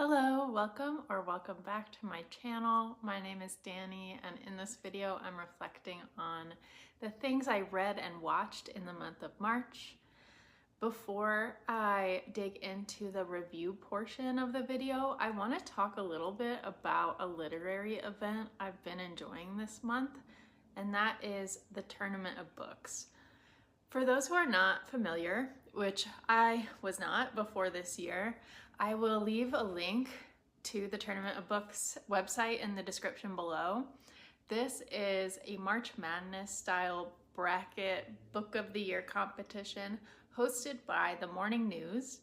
Hello, welcome back to my channel. My name is Danny, and in this video I'm reflecting on the things I read and watched in the month of March. Before I dig into the review portion of the video, I want to talk a little bit about a literary event I've been enjoying this month, and that is the Tournament of Books. For those who are not familiar, which I was not before this year, I will leave a link to the Tournament of Books website in the description below. This is a March Madness style bracket book of the year competition hosted by the Morning News.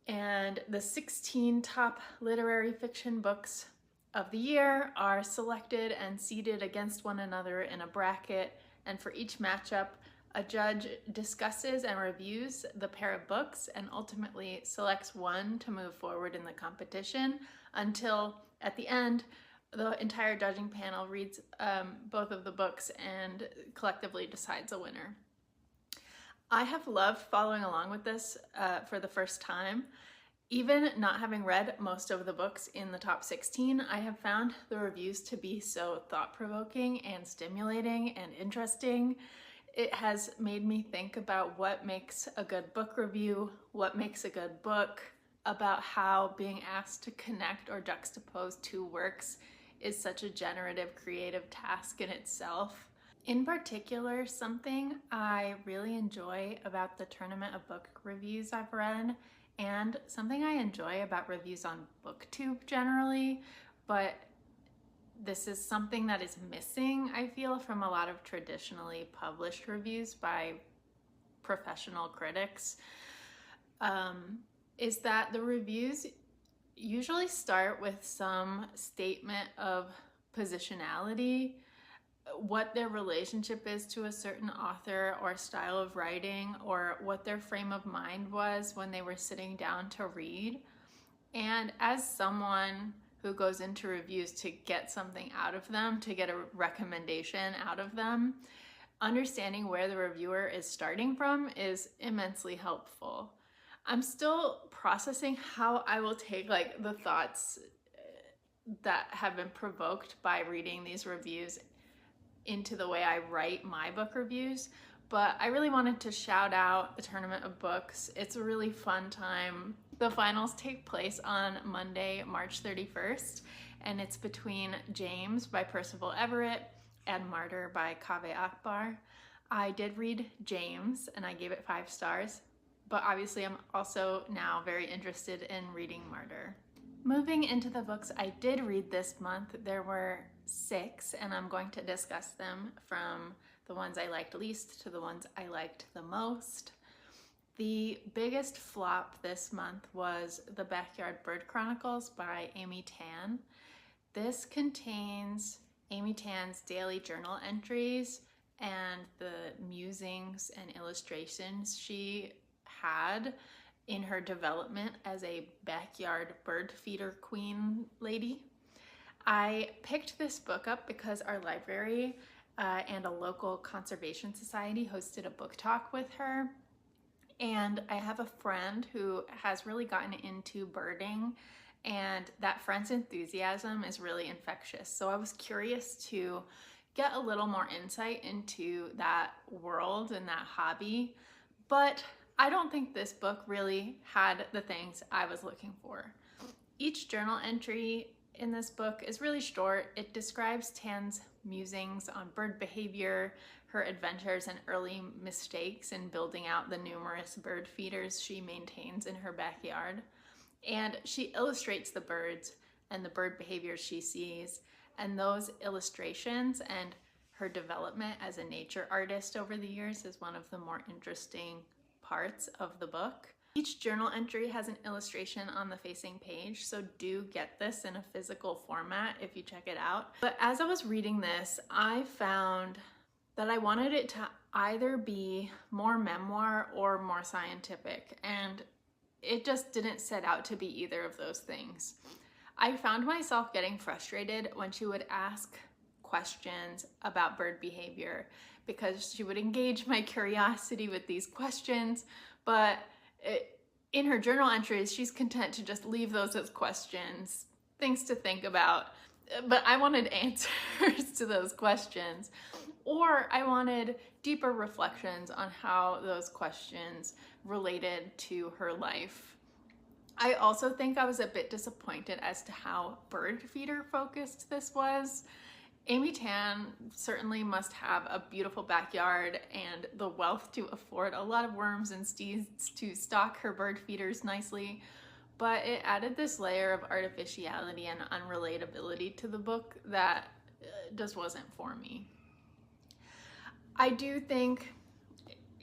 And the 16 top literary fiction books of the year are selected and seeded against one another in a bracket. And for each matchup, a judge discusses and reviews the pair of books and ultimately selects one to move forward in the competition until at the end, the entire judging panel reads both of the books and collectively decides a winner. I have loved following along with this for the first time. Even not having read most of the books in the top 16, I have found the reviews to be so thought-provoking and stimulating and interesting. It has made me think about what makes a good book review, what makes a good book, about how being asked to connect or juxtapose two works is such a generative, creative task in itself. In particular, something I really enjoy about the Tournament of Book reviews I've read, and something I enjoy about reviews on BookTube generally, but this is something that is missing, I feel, from a lot of traditionally published reviews by professional critics, is that the reviews usually start with some statement of positionality, what their relationship is to a certain author or style of writing, or what their frame of mind was when they were sitting down to read. And as someone who goes into reviews to get something out of them, to get a recommendation out of them, understanding where the reviewer is starting from is immensely helpful. I'm still processing how I will take the thoughts that have been provoked by reading these reviews into the way I write my book reviews, but I really wanted to shout out the Tournament of Books. It's a really fun time. The finals take place on Monday, March 31st, and it's between James by Percival Everett and Martyr by Kaveh Akbar. I did read James and I gave it 5 stars, but obviously I'm also now very interested in reading Martyr. Moving into the books I did read this month, there were 6, and I'm going to discuss them from the ones I liked least to the ones I liked the most. The biggest flop this month was The Backyard Bird Chronicles by Amy Tan. This contains Amy Tan's daily journal entries and the musings and illustrations she had in her development as a backyard bird feeder queen lady. I picked this book up because our library and a local conservation society hosted a book talk with her. And I have a friend who has really gotten into birding, and that friend's enthusiasm is really infectious. So I was curious to get a little more insight into that world and that hobby, but I don't think this book really had the things I was looking for. Each journal entry in this book is really short. It describes Tan's musings on bird behavior, her adventures and early mistakes in building out the numerous bird feeders she maintains in her backyard. And she illustrates the birds and the bird behaviors she sees, and those illustrations and her development as a nature artist over the years is one of the more interesting parts of the book. Each journal entry has an illustration on the facing page, so do get this in a physical format if you check it out. But as I was reading this, I found that I wanted it to either be more memoir or more scientific, and it just didn't set out to be either of those things. I found myself getting frustrated when she would ask questions about bird behavior because she would engage my curiosity with these questions, but in her journal entries, she's content to just leave those as questions, things to think about. But I wanted answers to those questions, or I wanted deeper reflections on how those questions related to her life. I also think I was a bit disappointed as to how bird feeder focused this was. Amy Tan certainly must have a beautiful backyard and the wealth to afford a lot of worms and seeds to stock her bird feeders nicely, but it added this layer of artificiality and unrelatability to the book that just wasn't for me. I do think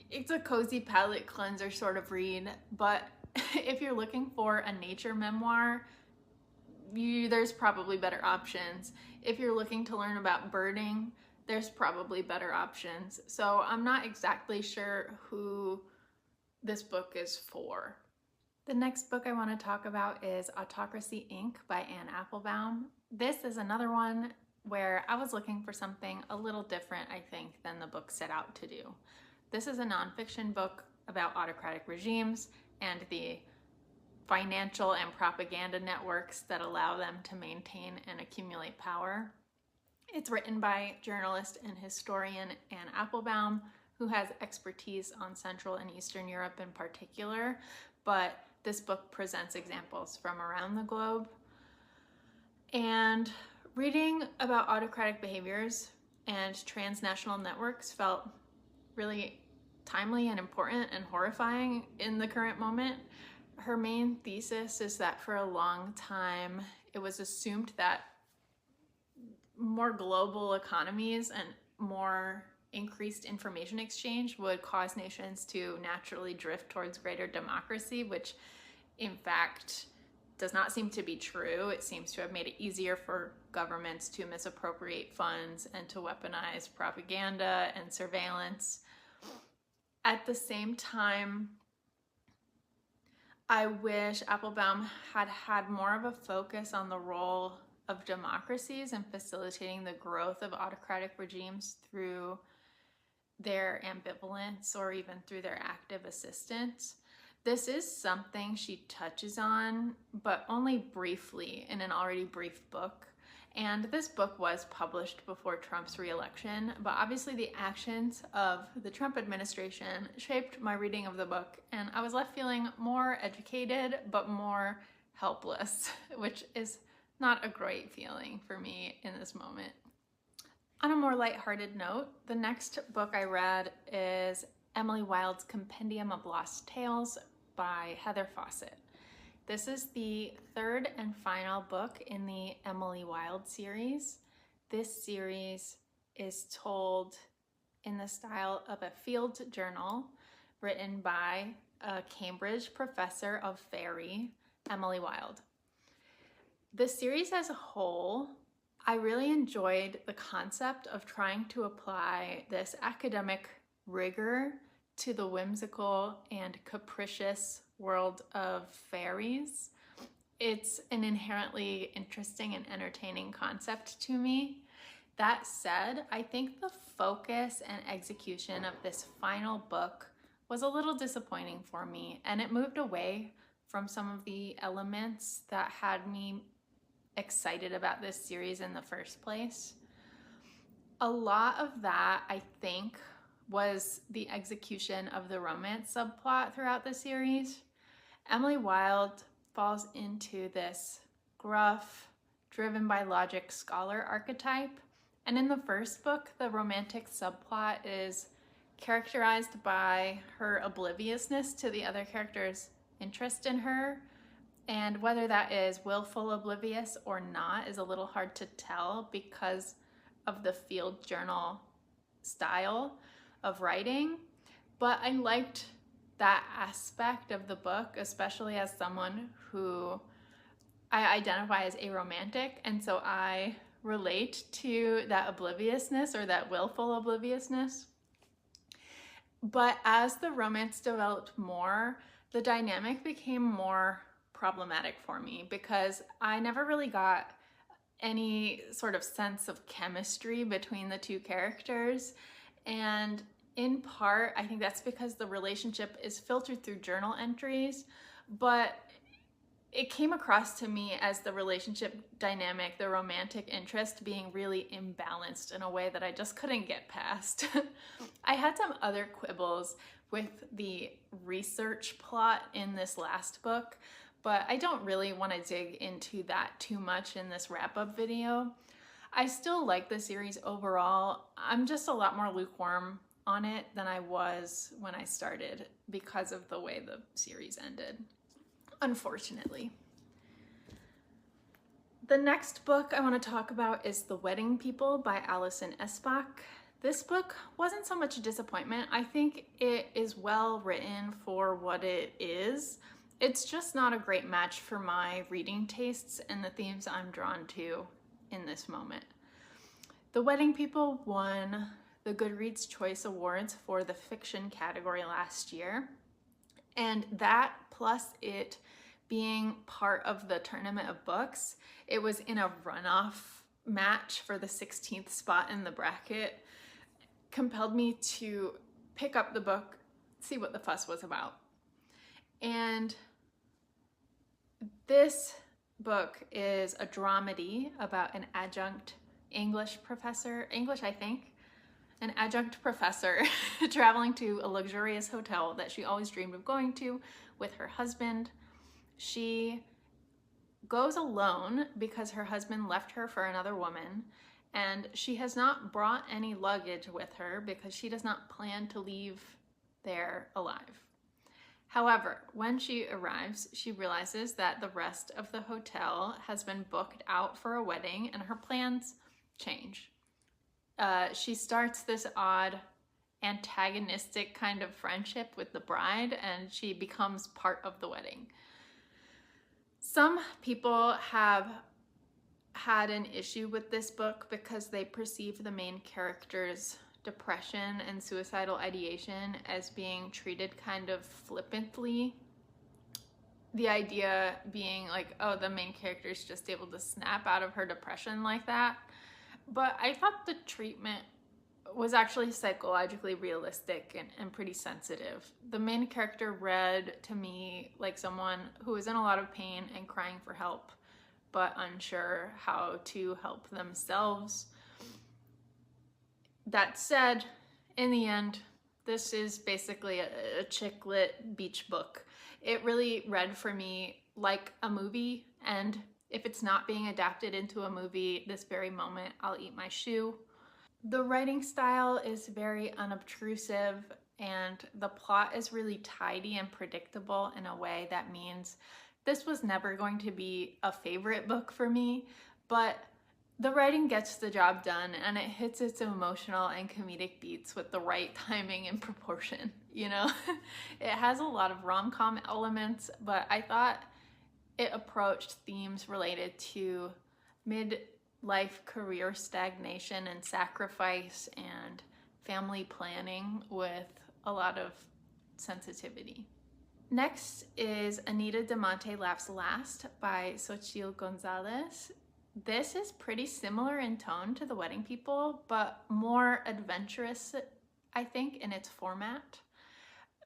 it's a cozy palate cleanser sort of read, but if you're looking for a nature memoir, there's probably better options. If you're looking to learn about birding, there's probably better options. So I'm not exactly sure who this book is for. The next book I want to talk about is Autocracy, Inc. by Anne Applebaum. This is another one where I was looking for something a little different, I think, than the book set out to do. This is a nonfiction book about autocratic regimes and the financial and propaganda networks that allow them to maintain and accumulate power. It's written by journalist and historian Anne Applebaum, who has expertise on Central and Eastern Europe in particular, but this book presents examples from around the globe. And reading about autocratic behaviors and transnational networks felt really timely and important and horrifying in the current moment. Her main thesis is that for a long time, it was assumed that more global economies and more increased information exchange would cause nations to naturally drift towards greater democracy, which in fact does not seem to be true. It seems to have made it easier for governments to misappropriate funds and to weaponize propaganda and surveillance. At the same time, I wish Applebaum had had more of a focus on the role of democracies in facilitating the growth of autocratic regimes through their ambivalence or even through their active assistance. This is something she touches on, but only briefly in an already brief book. And this book was published before Trump's re-election, but obviously the actions of the Trump administration shaped my reading of the book, and I was left feeling more educated, but more helpless, which is not a great feeling for me in this moment. On a more lighthearted note, the next book I read is Emily Wilde's Compendium of Lost Tales by Heather Fawcett. This is the third and final book in the Emily Wilde series. This series is told in the style of a field journal written by a Cambridge professor of fairy, Emily Wilde. The series as a whole, I really enjoyed the concept of trying to apply this academic rigor to the whimsical and capricious world of fairies. It's an inherently interesting and entertaining concept to me. That said, I think the focus and execution of this final book was a little disappointing for me, and it moved away from some of the elements that had me excited about this series in the first place. A lot of that, I think, was the execution of the romance subplot throughout the series. Emily Wilde falls into this gruff, driven by logic scholar archetype. And in the first book, the romantic subplot is characterized by her obliviousness to the other characters' interest in her. And whether that is willful oblivious or not is a little hard to tell because of the field journal style of writing. But I liked that aspect of the book, especially as someone who I identify as aromantic, and so I relate to that obliviousness or that willful obliviousness. But as the romance developed more, the dynamic became more problematic for me because I never really got any sort of sense of chemistry between the two characters. And in part, I think that's because the relationship is filtered through journal entries, but it came across to me as the relationship dynamic, the romantic interest being really imbalanced in a way that I just couldn't get past. I had some other quibbles with the research plot in this last book, but I don't really want to dig into that too much in this wrap-up video. I still like the series overall. I'm just a lot more lukewarm on it than I was when I started because of the way the series ended, unfortunately. The next book I want to talk about is The Wedding People by Alison Espach. This book wasn't so much a disappointment. I think it is well written for what it is. It's just not a great match for my reading tastes and the themes I'm drawn to in this moment. The Wedding People won the Goodreads Choice Awards for the fiction category last year, and that plus it being part of the tournament of books, it was in a runoff match for the 16th spot in the bracket, compelled me to pick up the book, see what the fuss was about. And this book is a dramedy about an adjunct English professor, an adjunct professor traveling to a luxurious hotel that she always dreamed of going to with her husband. She goes alone because her husband left her for another woman, and she has not brought any luggage with her because she does not plan to leave there alive. However, when she arrives, she realizes that the rest of the hotel has been booked out for a wedding and her plans change. She starts this odd antagonistic kind of friendship with the bride, and she becomes part of the wedding. Some people have had an issue with this book because they perceive the main character's depression and suicidal ideation as being treated kind of flippantly. The idea being like, oh, the main character is just able to snap out of her depression like that. But I thought the treatment was actually psychologically realistic and pretty sensitive. The main character read to me like someone who was in a lot of pain and crying for help, but unsure how to help themselves. That said, in the end, this is basically a chick lit beach book. It really read for me like a movie, and if it's not being adapted into a movie this very moment, I'll eat my shoe. The writing style is very unobtrusive, and the plot is really tidy and predictable in a way that means this was never going to be a favorite book for me, but the writing gets the job done and it hits its emotional and comedic beats with the right timing and proportion, you know? It has a lot of rom-com elements, but I thought it approached themes related to midlife career stagnation and sacrifice and family planning with a lot of sensitivity. Next is Anita de Monte Laughs Last by Xóchitl González. This is pretty similar in tone to The Wedding People, but more adventurous, I think, in its format.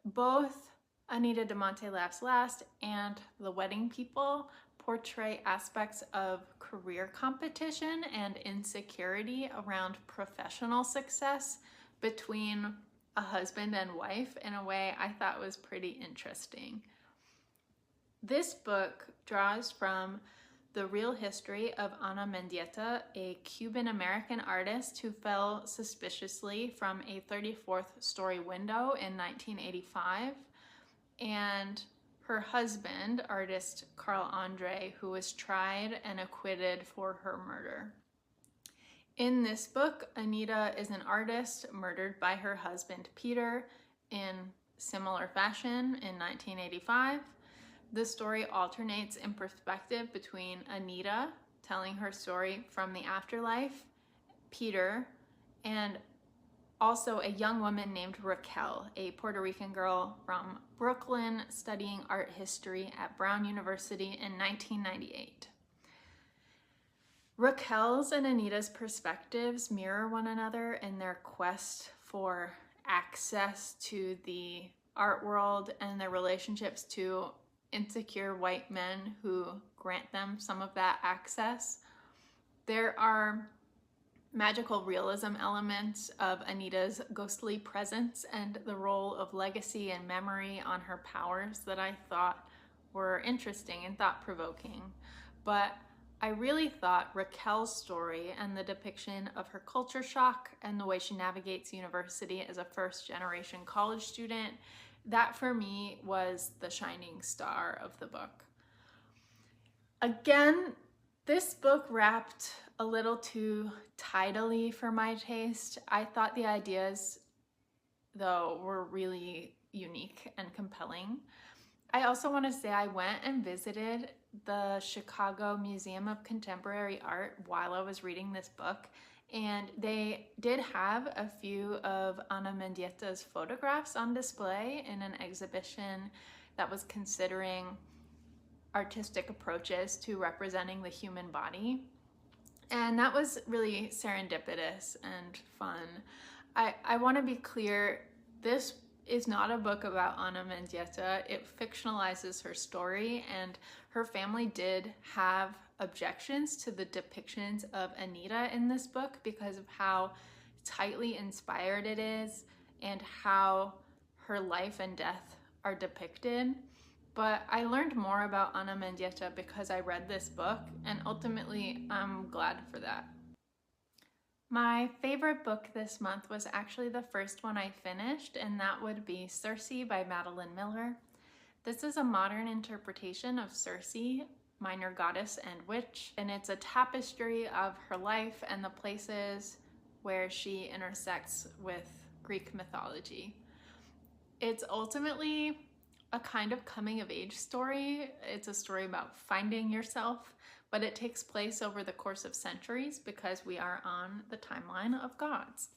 Both Anita de Monte Laughs Last and The Wedding People portray aspects of career competition and insecurity around professional success between a husband and wife in a way I thought was pretty interesting. This book draws from the real history of Ana Mendieta, a Cuban-American artist who fell suspiciously from a 34th story window in 1985, and her husband, artist Carl Andre, who was tried and acquitted for her murder. In this book, Anita is an artist murdered by her husband Peter in similar fashion in 1985. The story alternates in perspective between Anita telling her story from the afterlife, Peter, and also a young woman named Raquel, a Puerto Rican girl from Brooklyn studying art history at Brown University in 1998. Raquel's and Anita's perspectives mirror one another in their quest for access to the art world and their relationships to insecure white men who grant them some of that access. There are magical realism elements of Anita's ghostly presence and the role of legacy and memory on her powers that I thought were interesting and thought-provoking. But I really thought Raquel's story and the depiction of her culture shock and the way she navigates university as a first-generation college student, that for me was the shining star of the book. Again, this book wrapped a little too tidily for my taste. I thought the ideas, though, were really unique and compelling. I also want to say I went and visited the Chicago Museum of Contemporary Art while I was reading this book, and they did have a few of Ana Mendieta's photographs on display in an exhibition that was considering artistic approaches to representing the human body. And that was really serendipitous and fun. I want to be clear, this is not a book about Ana Mendieta. It fictionalizes her story, and her family did have objections to the depictions of Anita in this book because of how tightly inspired it is and how her life and death are depicted. But I learned more about Ana Mendieta because I read this book, and ultimately I'm glad for that. My favorite book this month was actually the first one I finished, and that would be Circe by Madeline Miller. This is a modern interpretation of Circe, minor goddess and witch, and it's a tapestry of her life and the places where she intersects with Greek mythology. It's ultimately a kind of coming of age story. It's a story about finding yourself, but it takes place over the course of centuries because we are on the timeline of gods.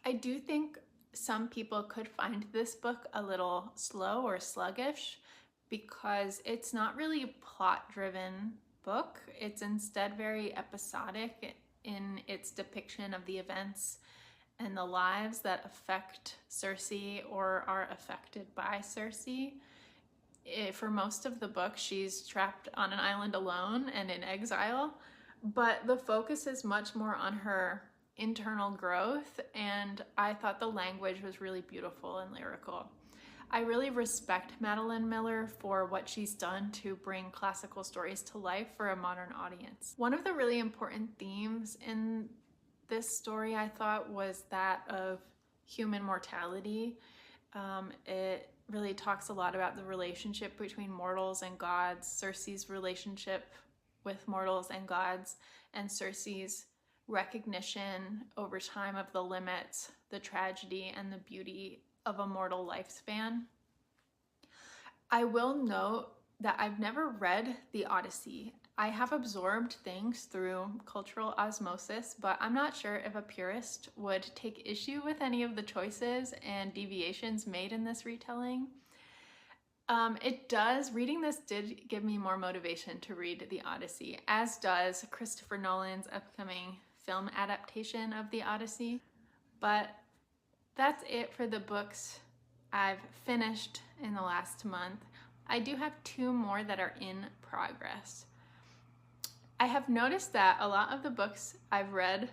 I do think some people could find this book a little slow or sluggish because it's not really a plot-driven book. It's instead very episodic in its depiction of the events and the lives that affect Circe or are affected by Circe. For most of the book, she's trapped on an island alone and in exile, but the focus is much more on her internal growth, and I thought the language was really beautiful and lyrical. I really respect Madeline Miller for what she's done to bring classical stories to life for a modern audience. One of the really important themes in this story, I thought, was that of human mortality. It really talks a lot about the relationship between mortals and gods, Circe's relationship with mortals and gods, and Circe's recognition over time of the limits, the tragedy, and the beauty of a mortal lifespan. I will note that I've never read the Odyssey. I have absorbed things through cultural osmosis, but I'm not sure if a purist would take issue with any of the choices and deviations made in this retelling. Reading this did give me more motivation to read the Odyssey, as does Christopher Nolan's upcoming film adaptation of the Odyssey. But that's it for the books I've finished in the last month. I do have 2 more that are in progress. I have noticed that a lot of the books I've read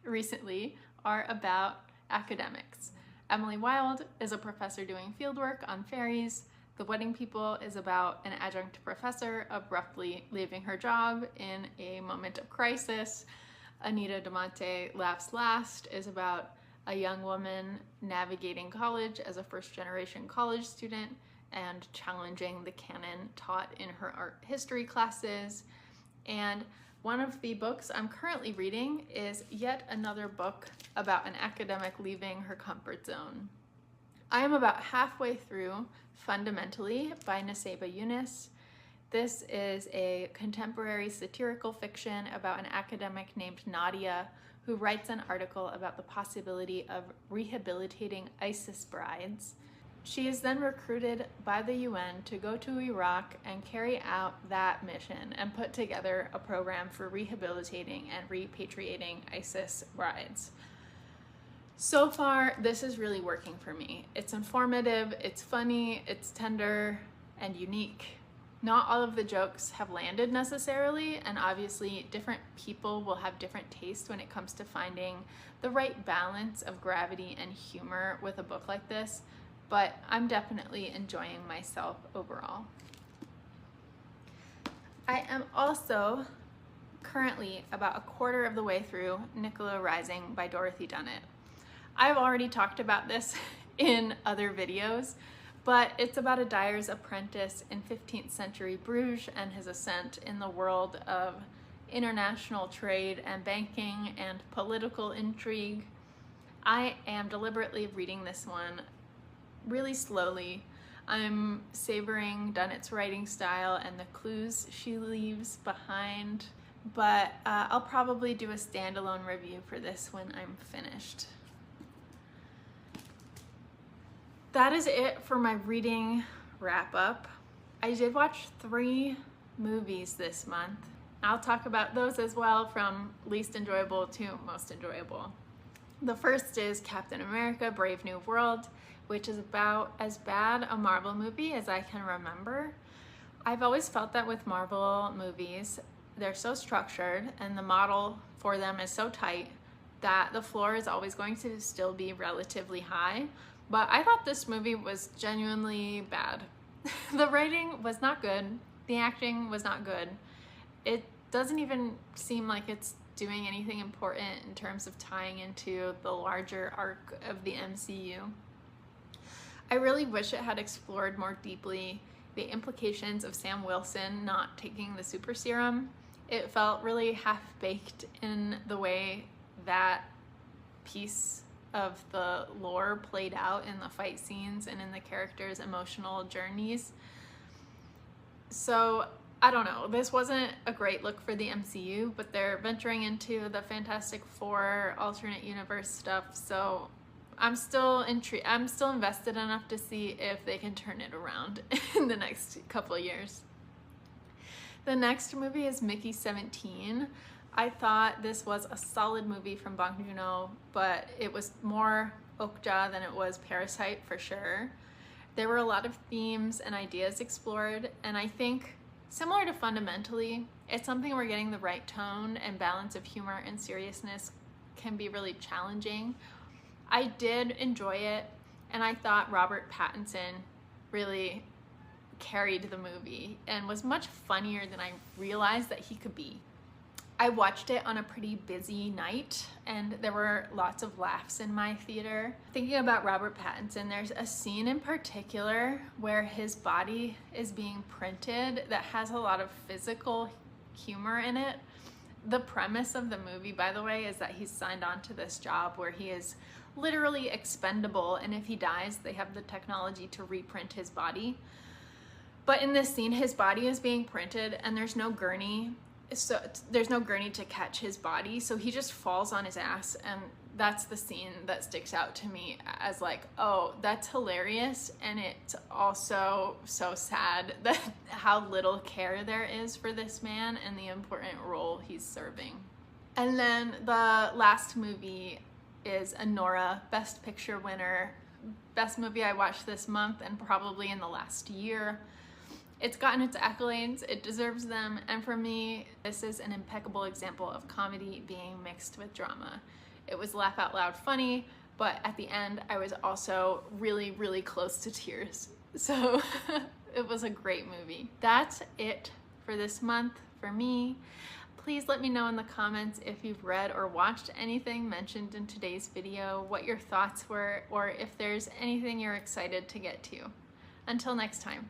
recently are about academics. Emily Wilde is a professor doing fieldwork on fairies. The Wedding People is about an adjunct professor abruptly leaving her job in a moment of crisis. Anita de Monte Laughs Last is about a young woman navigating college as a first-generation college student and challenging the canon taught in her art history classes. And one of the books I'm currently reading is yet another book about an academic leaving her comfort zone. I am about halfway through Fundamentally by Niseba Yunus. This is a contemporary satirical fiction about an academic named Nadia who writes an article about the possibility of rehabilitating ISIS brides. She is then recruited by the UN to go to Iraq and carry out that mission and put together a program for rehabilitating and repatriating ISIS brides. So far, this is really working for me. It's informative, it's funny, it's tender, and unique. Not all of the jokes have landed necessarily, and obviously different people will have different tastes when it comes to finding the right balance of gravity and humor with a book like this, but I'm definitely enjoying myself overall. I am also currently about a quarter of the way through Niccolò Rising by Dorothy Dunnett. I've already talked about this in other videos, but it's about a dyer's apprentice in 15th century Bruges and his ascent in the world of international trade and banking and political intrigue. I am deliberately reading this one really slowly. I'm savoring Dunnett's writing style and the clues she leaves behind, but I'll probably do a standalone review for this when I'm finished. That is it for my reading wrap up. I did watch 3 movies this month. I'll talk about those as well, from least enjoyable to most enjoyable. The first is Captain America: Brave New World, which is about as bad a Marvel movie as I can remember. I've always felt that with Marvel movies, they're so structured and the model for them is so tight that the floor is always going to still be relatively high. But I thought this movie was genuinely bad. The writing was not good. The acting was not good. It doesn't even seem like it's doing anything important in terms of tying into the larger arc of the MCU. I really wish it had explored more deeply the implications of Sam Wilson not taking the super serum. It felt really half-baked in the way that piece of the lore played out in the fight scenes and in the characters' emotional journeys. So I don't know, this wasn't a great look for the MCU, but they're venturing into the Fantastic Four alternate universe stuff, so I'm still intrigued. I'm still invested enough to see if they can turn it around in the next couple of years. The next movie is Mickey 17. I thought this was a solid movie from Bong Joon-ho, but it was more Okja than it was Parasite for sure. There were a lot of themes and ideas explored, and I think, similar to Fundamentally, it's something where getting the right tone and balance of humor and seriousness can be really challenging. I did enjoy it, and I thought Robert Pattinson really carried the movie and was much funnier than I realized that he could be. I watched it on a pretty busy night, and there were lots of laughs in my theater. Thinking about Robert Pattinson, there's a scene in particular where his body is being printed that has a lot of physical humor in it. The premise of the movie, by the way, is that he's signed on to this job where he is literally expendable, and if he dies, they have the technology to reprint his body. But in this scene, his body is being printed and there's no gurney. So there's no gurney to catch his body, so he just falls on his ass, and that's the scene that sticks out to me as like, oh, that's hilarious, and it's also so sad that how little care there is for this man and the important role he's serving. And then the last movie is Anora, Best Picture winner, best movie I watched this month and probably in the last year. It's gotten its accolades, it deserves them, and for me, this is an impeccable example of comedy being mixed with drama. It was laugh out loud funny, but at the end, I was also really, really close to tears. So it was a great movie. That's it for this month for me. Please let me know in the comments if you've read or watched anything mentioned in today's video, what your thoughts were, or if there's anything you're excited to get to. Until next time.